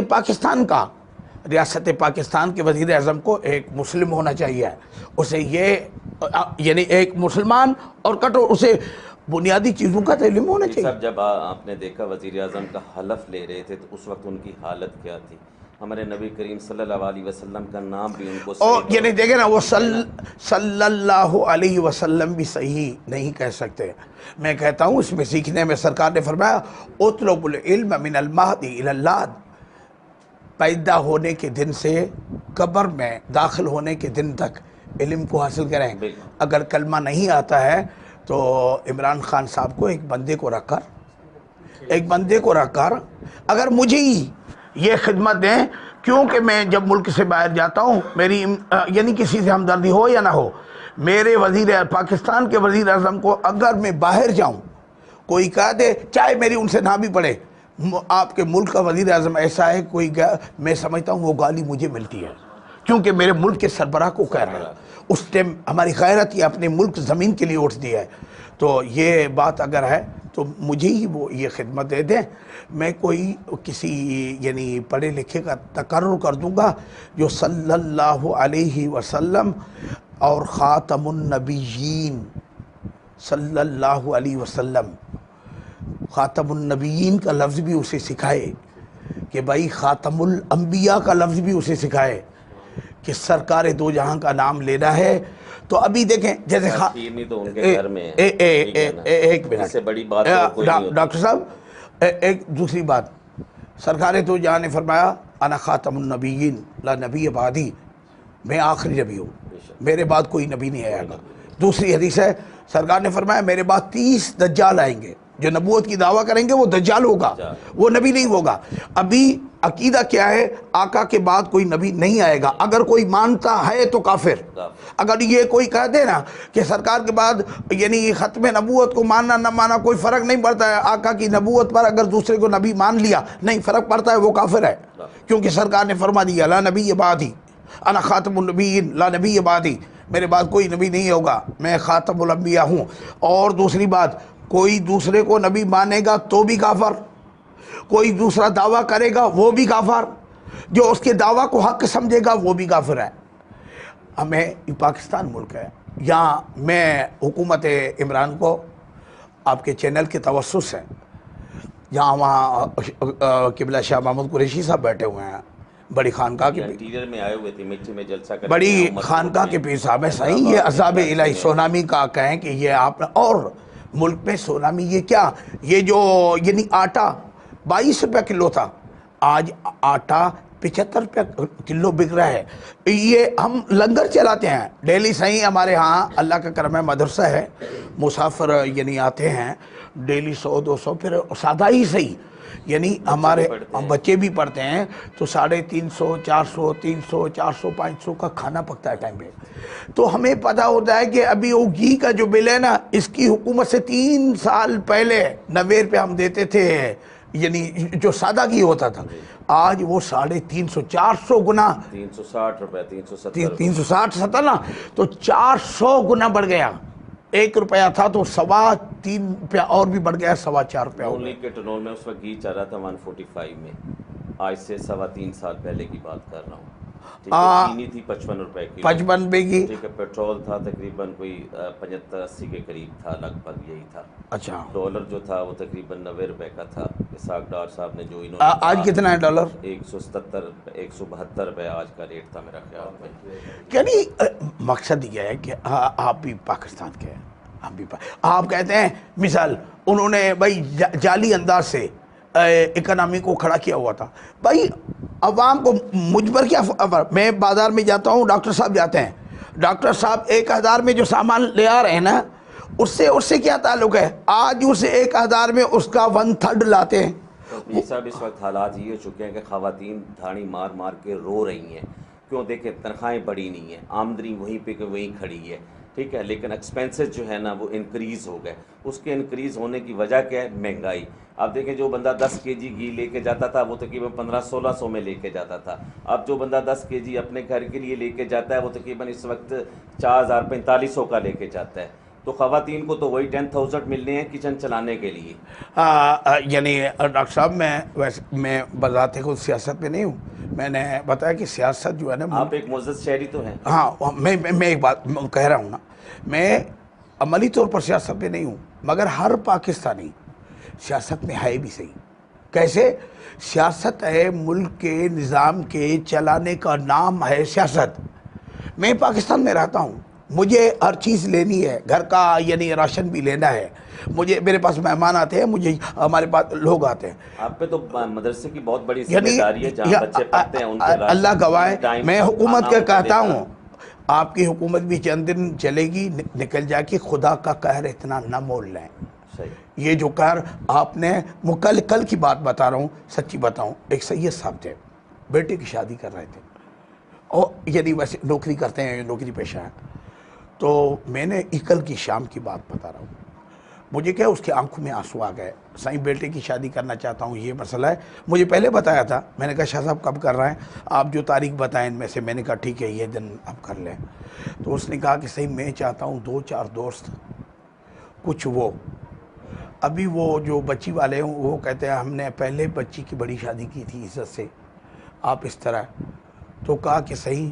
پاکستان کے وزیر اعظم کو ایک مسلم ہونا چاہیے، اسے یہ یعنی ایک مسلمان اور اسے بنیادی چیزوں کا علم ہونا چاہیے۔ صاحب جب آپ نے دیکھا وزیر اعظم کا حلف لے رہے تھے تو اس وقت ان کی حالت کیا تھی؟ ہمارے نبی کریم صلی اللہ علیہ وسلم کا نام بھی ان کو اور یعنی دیکھیں نا، وہ صلی اللہ علیہ وسلم بھی صحیح نہیں کہہ سکتے۔ میں کہتا ہوں اس میں سیکھنے میں سرکار نے فرمایا اطلب العلم من المہد الی اللحد، پیدا ہونے کے دن سے قبر میں داخل ہونے کے دن تک علم کو حاصل کریں۔ اگر کلمہ نہیں آتا ہے تو عمران خان صاحب کو ایک بندے کو رکھ کر اگر مجھے ہی یہ خدمت دیں، کیونکہ میں جب ملک سے باہر جاتا ہوں، میری یعنی کسی سے ہمدردی ہو یا نہ ہو، میرے پاکستان کے وزیر اعظم کو اگر میں باہر جاؤں، کوئی کہہ دے، چاہے میری ان سے نہ بھی پڑے، آپ کے ملک کا وزیر اعظم ایسا ہے، کوئی میں سمجھتا ہوں وہ گالی مجھے ملتی ہے، کیونکہ میرے ملک کے سربراہ کو کہہ رہا ہے، اس ٹائم ہماری غیرت یہ اپنے ملک زمین کے لیے اٹھتی ہے۔ تو یہ بات اگر ہے تو مجھے ہی وہ یہ خدمت دے دیں، میں کوئی کسی یعنی پڑھے لکھے کا تقرر کر دوں گا جو صلی اللہ علیہ وسلم اور خاتم النبیین صلی اللہ علیہ وسلم، خاتم النبیین کا لفظ بھی اسے سکھائے کہ بھائی خاتم الانبیاء کا لفظ بھی اسے سکھائے کہ سرکار دو جہاں کا نام لینا ہے۔ تو ابھی دیکھیں جیسے تو ان کے گھر میں ایک منٹ، اس سے بڑی بات کوئی نہیں ہوتی۔ ڈاکٹر صاحب ایک دوسری بات، سرکار دو جہاں نے فرمایا انا خاتم النبیین لا نبی بعدی، میں آخری نبی ہوں، میرے بعد کوئی نبی نہیں آئے گا۔ دوسری حدیث ہے سرکار نے فرمایا میرے بعد 30 دجال آئیں گے، جو نبوت کی دعویٰ کریں گے وہ دجال ہوگا، وہ نبی نہیں ہوگا۔ ابھی عقیدہ کیا ہے؟ آقا کے بعد کوئی نبی نہیں آئے گا، اگر کوئی مانتا ہے تو کافر۔ اگر یہ کوئی کہہ دے نا کہ سرکار کے بعد یعنی ختم نبوت کو ماننا نہ ماننا کوئی فرق نہیں پڑتا ہے، آقا کی نبوت پر اگر دوسرے کو نبی مان لیا نہیں فرق پڑتا ہے، وہ کافر ہے، کیونکہ سرکار نے فرما دیا لا نبی بعدی انا خاتم النبیین لا نبی بعدی، میرے بعد کوئی نبی نہیں ہوگا، میں خاتم الانبیاء ہوں۔ اور دوسری بات، کوئی دوسرے کو نبی مانے گا تو بھی کافر، کوئی دوسرا دعویٰ کرے گا وہ بھی کافر، جو اس کے دعویٰ کو حق سمجھے گا وہ بھی کافر ہے۔ ہمیں پاکستان ملک ہے، یہاں میں حکومت عمران کو آپ کے چینل کے توسط سے یہاں وہاں قبلہ شاہ محمود قریشی صاحب بیٹھے ہوئے ہیں، بڑی خانقاہ کے انٹیریئر میں آئے ہوئے تھے، مٹی میں جلسہ کرتے بڑی خانقاہ کے پیر صاحب ہے، صحیح یہ عذاب الہی سونامی کا کہیں کہ یہ آپ، اور ملک میں سونامی یہ کیا، یہ جو یعنی آٹا 22 روپے کلو تھا، آج آٹا 75 روپے کلو بک رہا ہے۔ یہ ہم لنگر چلاتے ہیں ڈیلی، صحیح ہمارے ہاں اللہ کا کرم ہے مدرسہ ہے، مسافر یعنی آتے ہیں ڈیلی 100-200، پھر سادہ ہی صحیح یعنی ہمارے بچے بھی پڑھتے ہیں تو 350 400 300 400 500 کا کھانا پکتا ہے ٹائم پہ۔ تو ہمیں پتہ ہوتا ہے کہ ابھی وہ گھی کا جو بل ہے نا، اس کی حکومت سے 3 سال پہلے 90 روپے ہم دیتے تھے، یعنی جو سادہ گھی ہوتا تھا، آج وہ 350 400 گنا 360 روپے 360 نا، تو 400 گنا بڑھ گیا۔ 1 روپیہ تھا تو 3.25 روپیہ اور بھی بڑھ گیا، 4.25 روپیہ ہو گیا۔ کے ٹنول میں اس وقت گھی چل رہا تھا 145 میں، آج سے 3.25 سال پہلے کی بات کر رہا ہوں۔ چینی تھی 55 روپے کی، 55 روپے کی، ٹھیک ہے، پیٹرول تھا تقریباً کوئی 75-80 کے قریب تھا، لگ بھگ یہی تھا۔ اچھا، ڈالر جو تھا وہ تقریباً 90 روپے کا تھا۔ اسحاق ڈار صاحب نے جو انہوں نے آج کتنا ہے ڈالر؟ 170 172 روپے آج کا ریٹ تھا میرا خیال میں۔ یعنی مقصد یہ ہے کہ آپ بھی پاکستان کے ہیں، ہم بھی آپ کہتے ہیں مثال انہوں نے بھائی جعلی انداز سے اکنامی کو کھڑا کیا ہوا تھا، بھائی عوام کو مجھ پر کیا میں بازار میں جاتا ہوں، ڈاکٹر صاحب جاتے ہیں، ڈاکٹر صاحب 1000 میں جو سامان لے آ رہے ہیں نا، اس سے کیا تعلق ہے؟ آج اس 1000 میں اس کا 1/3 لاتے ہیں۔ صاحب اس وقت حالات یہ ہو چکے ہیں کہ خواتین دھاڑی مار مار کے رو رہی ہیں، کیوں؟ دیکھیں تنخواہیں بڑی نہیں ہیں، آمدنی وہیں پہ کہ وہیں کھڑی ہے، ٹھیک ہے، لیکن ایکسپینسز جو ہے نا وہ انکریز ہو گئے۔ اس کے انکریز ہونے کی وجہ کیا ہے؟ مہنگائی۔ آپ دیکھیں جو بندہ 10 kg گھی لے کے جاتا تھا وہ تقریباً 1500-1600 میں لے کے جاتا تھا، اب جو بندہ 10 kg اپنے گھر کے لیے لے کے جاتا ہے وہ تقریباً اس وقت 4000-4500 کا لے کے جاتا ہے۔ تو خواتین کو تو وہی 10,000 ملنے ہیں کچن چلانے کے لیے۔ یعنی ڈاکٹر صاحب میں بذات خود سیاست میں نہیں ہوں، میں نے بتایا کہ سیاست جو ہے نا، آپ ایک معزز شہری تو ہیں۔ ہاں، میں ایک بات کہہ رہا ہوں نا، میں عملی طور پر سیاست میں نہیں ہوں، مگر ہر پاکستانی سیاست میں ہے بھی صحیح۔ کیسے؟ سیاست ہے ملک کے نظام کے چلانے کا نام ہے سیاست۔ میں پاکستان میں رہتا ہوں، مجھے ہر چیز لینی ہے، گھر کا یعنی راشن بھی لینا ہے، میرے پاس مہمان آتے ہیں، ہمارے پاس لوگ آتے ہیں۔ آپ پہ تو مدرسے کی بہت بڑی ذمہ داری ہے، جہاں بچے پڑھتے ہیں ان کے اللہ گواہ ہے، میں حکومت کا کہتا ہوں آپ کی حکومت بھی چند دن چلے گی، نکل جائے گی، خدا کا قہر اتنا نہ مول لیں۔ یہ جو قہر آپ نے، کل کی بات بتا رہا ہوں، سچی بتاؤں، ایک سید صاحب تھے، بیٹے کی شادی کر رہے تھے، اور یعنی ویسے نوکری کرتے ہیں، نوکری پیشہ ہے، تو میں نے کل کی شام کی بات بتا رہا ہوں، مجھے کیا اس کی آنکھوں میں آنسو آ گئے، سائیں بیٹے کی شادی کرنا چاہتا ہوں، یہ مسئلہ ہے، مجھے پہلے بتایا تھا، میں نے کہا شاہ صاحب کب کر رہے ہیں آپ، جو تاریخ بتائیں ان میں سے، میں نے کہا ٹھیک ہے یہ دن اب کر لیں، تو اس نے کہا کہ صحیح میں چاہتا ہوں 2-4 دوست کچھ وہ ابھی وہ جو بچی والے ہوں وہ کہتے ہیں ہم نے پہلے بچی کی بڑی شادی کی تھی عزت سے، آپ اس طرح، تو کہا کہ صحیح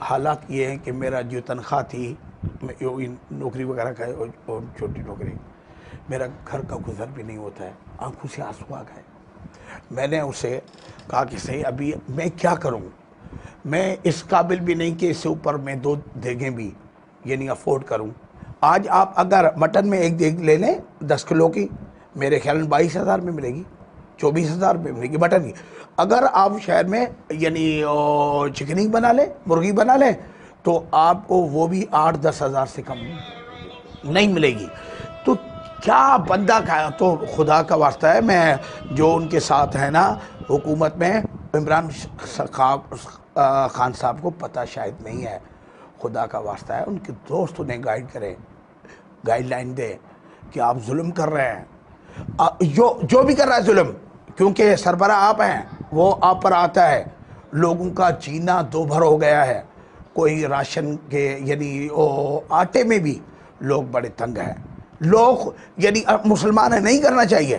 حالات یہ ہیں کہ میرا جو تنخواہ تھی نوکری وغیرہ کا اور چھوٹی نوکری، میرا گھر کا گزر بھی نہیں ہوتا ہے، آنکھوں سے آنسو آ گئے۔ میں نے اسے کہا کہ صحیح ابھی میں کیا کروں، میں اس قابل بھی نہیں کہ اس سے اوپر میں 2 دیگیں بھی یعنی افورڈ کروں۔ آج آپ اگر مٹن میں 1 دیگ لے لیں 10 کلو کی، میرے خیال میں 22,000 میں ملے گی، 24,000 میں ملے گی مٹن کی۔ اگر آپ شہر میں یعنی چکنی بنا لیں، مرغی بنا لیں، تو آپ کو وہ بھی 8-10 ہزار سے کم نہیں ملے گی۔ تو کیا بندہ کا، تو خدا کا واسطہ ہے، میں جو ان کے ساتھ ہیں نا حکومت میں، عمران خان صاحب کو پتہ شاید نہیں ہے، خدا کا واسطہ ہے ان کے دوست انہیں گائیڈ کریں، گائیڈ لائن دے کہ آپ ظلم کر رہے ہیں، جو بھی کر رہا ہے ظلم، کیونکہ سربراہ آپ ہیں، وہ آپ پر آتا ہے۔ لوگوں کا جینا 2 بھر ہو گیا ہے، کوئی راشن کے یعنی آٹے میں بھی لوگ بڑے تنگ ہیں، لوگ یعنی مسلمان ہیں، نہیں کرنا چاہیے،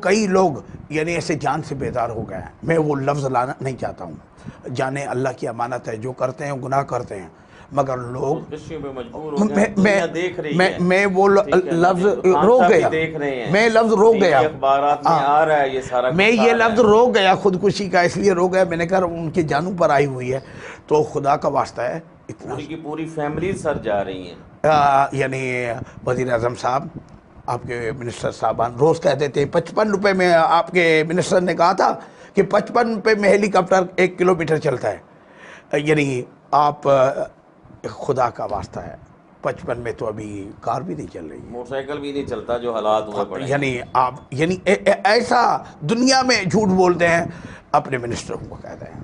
کئی لوگ یعنی ایسے جان سے بیدار ہو گئے ہیں۔ میں وہ لفظ لانا نہیں چاہتا ہوں، جانے اللہ کی امانت ہے، جو کرتے ہیں گناہ کرتے ہیں، مگر لوگ میں وہ لفظ روک گیا، میں لفظ روک گیا، میں یہ لفظ روک گیا، خودکشی کا اس لیے روک گیا، میں نے کہا ان کے جانوں پر آئی ہوئی ہے، تو خدا کا واسطہ ہے اتنا پوری فیملی سر جا رہی ہیں، یعنی وزیر اعظم صاحب، آپ کے منسٹر صاحبان روز کہتے تھے 55 روپے میں، آپ کے منسٹر نے کہا تھا کہ 55 روپے میں ہیلی کاپٹر 1 کلومیٹر چلتا ہے، یعنی آپ خدا کا واسطہ ہے 55 میں تو ابھی کار بھی نہیں چل رہی ہے، موٹر سائیکل بھی نہیں چلتا جو حالات ہوئے پڑے ہیں۔ یعنی آپ یعنی ایسا دنیا میں جھوٹ بولتے ہیں، اپنے منسٹروں کو کہتے ہیں،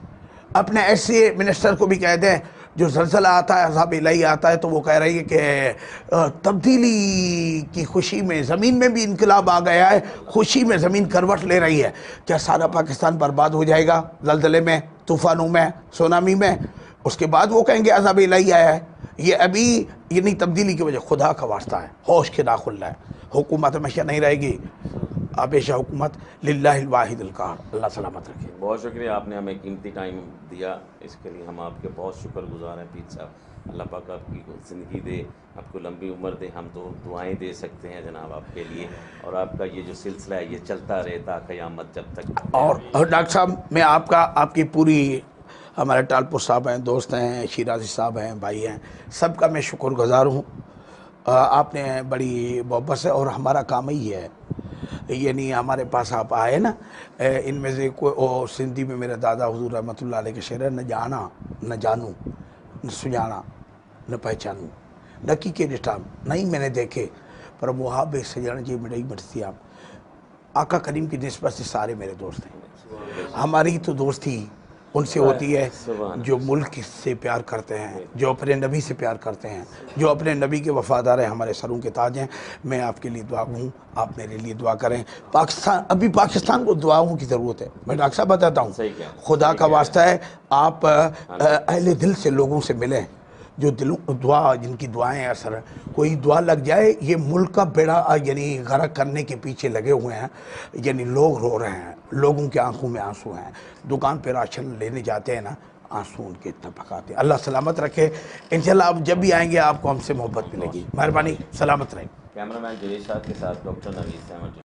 اپنے ایسے منسٹر کو بھی کہتے ہیں جو زلزلہ آتا ہے، عذاب الہی آتا ہے، تو وہ کہہ رہی ہے کہ تبدیلی کی خوشی میں زمین میں بھی انقلاب آ گیا ہے، خوشی میں زمین کروٹ لے رہی ہے، کیا سارا پاکستان برباد ہو جائے گا زلزلے میں، طوفانوں میں، سونامی میں؟ اس کے بعد وہ کہیں گے عذاب الہی آیا ہے۔ یہ ابھی یعنی تبدیلی کی وجہ، خدا کا واسطہ ہے، ہوش کے داخل ہے، حکومت ہمیشہ نہیں رہے گی، ہمیشہ حکومت للہ الواحد القہار، اللہ سلامت رکھے۔ بہت شکریہ، آپ نے ہمیں قیمتی ٹائم دیا، اس کے لیے ہم آپ کے بہت شکر گزار ہیں پیر صاحب۔ اللہ پاک آپ کی زندگی دے، آپ کو لمبی عمر دے، ہم تو دعائیں دے سکتے ہیں جناب آپ کے لیے، اور آپ کا یہ جو سلسلہ ہے یہ چلتا رہے تا قیامت جب تک۔ اور ڈاکٹر صاحب میں آپ کی پوری، ہمارے ٹالپور صاحب ہیں، دوست ہیں، شیرازی صاحب ہیں، بھائی ہیں، سب کا میں شکر گزار ہوں، آپ نے بڑی محبت سے، اور ہمارا کام ہی ہے، یعنی ہمارے پاس آپ آئے نا، ان میں سے کوئی سندھی میں میرے دادا حضور رحمۃ اللہ علیہ کے شعر ہے، نہ جانا نہ جانوں، نہ سجانا نہ پہچانوں، نہ کی کے ڈٹام نہیں میں نے دیکھے، پر محاب سجن جی مڑئی مرسی آپ، آقا کریم کی نسبت سے سارے میرے دوست ہیں، ہماری تو دوستی ان سے ہوتی ہے جو ملک سے پیار کرتے ہیں، جو اپنے نبی سے پیار کرتے ہیں، جو اپنے نبی کے وفادار ہیں، ہمارے سروں کے تاج ہیں۔ میں آپ کے لیے دعا ہوں، آپ میرے لیے دعا کریں۔ ابھی پاکستان کو دعاؤں کی ضرورت ہے، میں ڈاکٹر صاحب بتاتا ہوں، خدا کا واسطہ ہے، آپ اہل دل سے لوگوں سے ملیں، جو دعا جن کی دعائیں اثر، کوئی دعا لگ جائے، یہ ملک کا بیڑا یعنی غرق کرنے کے پیچھے لگے ہوئے ہیں، یعنی لوگ رو رہے ہیں، لوگوں کے آنکھوں میں آنسو ہیں، دکان پہ راشن لینے جاتے ہیں نا، آنسو ان کے ٹپکاتے ہیں۔ اللہ سلامت رکھے، انشاءاللہ آپ جب بھی آئیں گے آپ کو ہم سے محبت ملے گی، مہربانی، سلامت رہیں۔ کیمرہ مین جلیل صاحب کے ساتھ ڈاکٹر نوید احمد۔